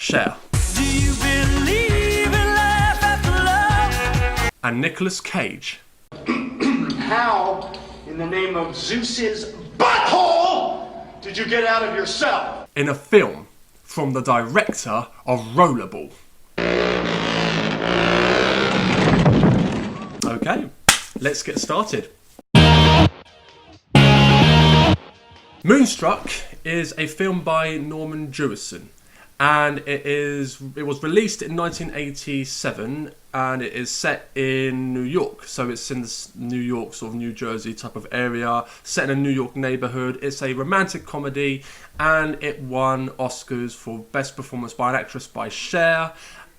Cher. Do you believe in life after love? And Nicolas Cage. How, in the name of Zeus's butthole, did you get out of your cell? In a film from the director of Rollerball. Okay, let's get started. Moonstruck is a film by Norman Jewison, and it was released in 1987, and it is set in New York. So it's in this New York, sort of New Jersey type of area, set in a New York neighborhood. It's a romantic comedy, and it won Oscars for Best Performance by an Actress by Cher,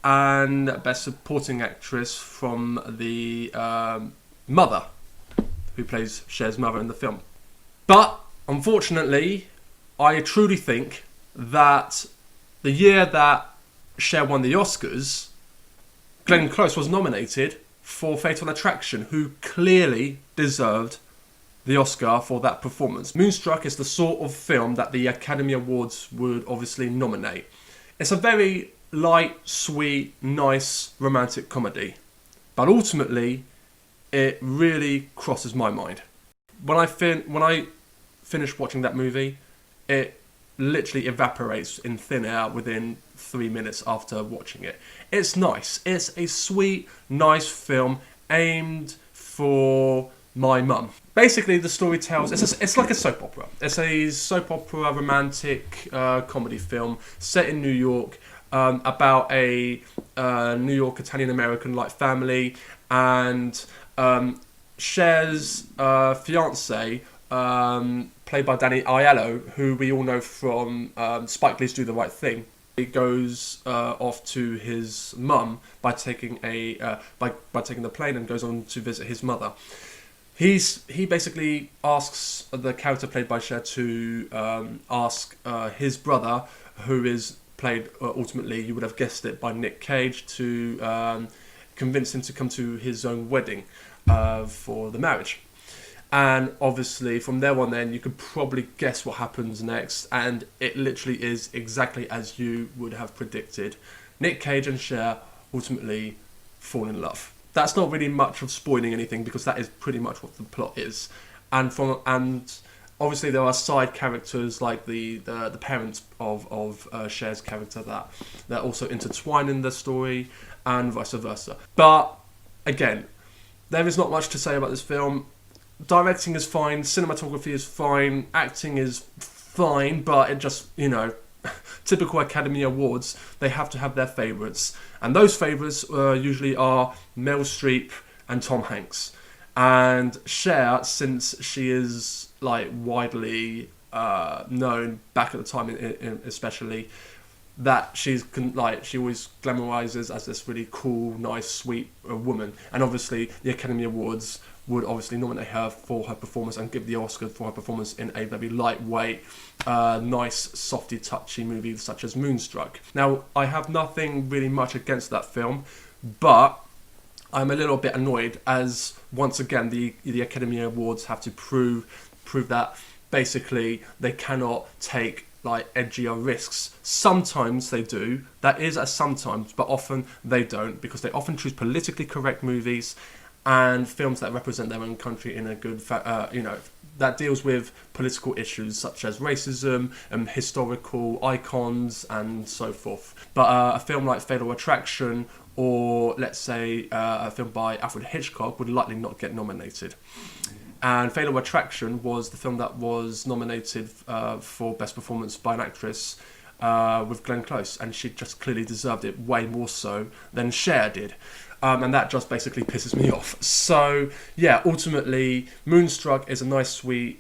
and Best Supporting Actress from the mother, who plays Cher's mother in the film. But unfortunately, I truly think that the year that Cher won the Oscars, Glenn Close was nominated for Fatal Attraction, who clearly deserved the Oscar for that performance. Moonstruck is the sort of film that the Academy Awards would obviously nominate. It's a very light, sweet, nice, romantic comedy. But ultimately, it really crosses my mind. When I finish watching that movie, it literally evaporates in thin air within 3 minutes after watching it. It's nice. It's a sweet, nice film aimed for my mum. Basically, the story tells... It's like a soap opera. It's a soap opera romantic comedy film set in New York about a New York Italian-American like family, and Cher's fiance, played by Danny Aiello, who we all know from Spike Lee's Do the Right Thing. He goes off to his mum by taking the plane and goes on to visit his mother. He basically asks the character played by Cher to ask his brother, who is played ultimately, you would have guessed it, by Nick Cage, to convince him to come to his own wedding for the marriage. And obviously, from there on then, you could probably guess what happens next. And it literally is exactly as you would have predicted. Nick Cage and Cher ultimately fall in love. That's not really much of spoiling anything, because that is pretty much what the plot is. And obviously there are side characters like the parents of Cher's character that also intertwine in the story, and vice versa. But again, there is not much to say about this film. Directing is fine, cinematography is fine, acting is fine, but it just, typical Academy Awards, they have to have their favourites. And those favourites usually are Meryl Streep and Tom Hanks. And Cher, since she is widely known back at the time, especially, that she always glamorizes as this really cool, nice, sweet woman. And obviously the Academy Awards would obviously nominate her for her performance and give the Oscar for her performance in a very lightweight, nice, softy, touchy movie such as Moonstruck. Now, I have nothing really much against that film, but I'm a little bit annoyed as, once again, the Academy Awards have to prove that basically they cannot take edgier risks. Sometimes they do. That is a sometimes, but often they don't, because they often choose politically correct movies and films that represent their own country in a good, that deals with political issues such as racism and historical icons and so forth. But a film like Fatal Attraction, or let's say a film by Alfred Hitchcock, would likely not get nominated. And Fatal Attraction was the film that was nominated for Best Performance by an Actress with Glenn Close, and she just clearly deserved it way more so than Cher did. And that just basically pisses me off. So, yeah, ultimately, Moonstruck is a nice, sweet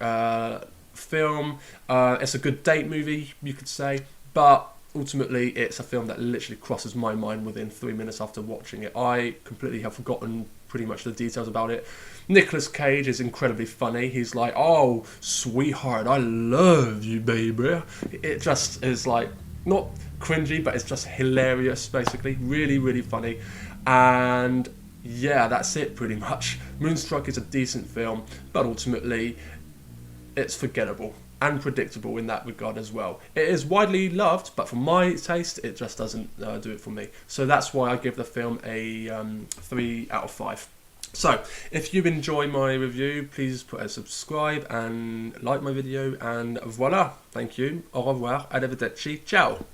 film. It's a good date movie, you could say. But ultimately, it's a film that literally crosses my mind within 3 minutes after watching it. I completely have forgotten pretty much the details about it. Nicolas Cage is incredibly funny. He's like, "Oh, sweetheart, I love you, baby." It just is not cringy, but it's just hilarious, basically. Really, really funny. And yeah, that's it pretty much. Moonstruck is a decent film, but ultimately it's forgettable. and predictable in that regard as well. It is widely loved, but for my taste, it just doesn't do it for me. So that's why I give the film a 3 out of 5. So, if you enjoy my review, please put a subscribe and like my video, and voila, thank you, au revoir, arrivederci, ciao.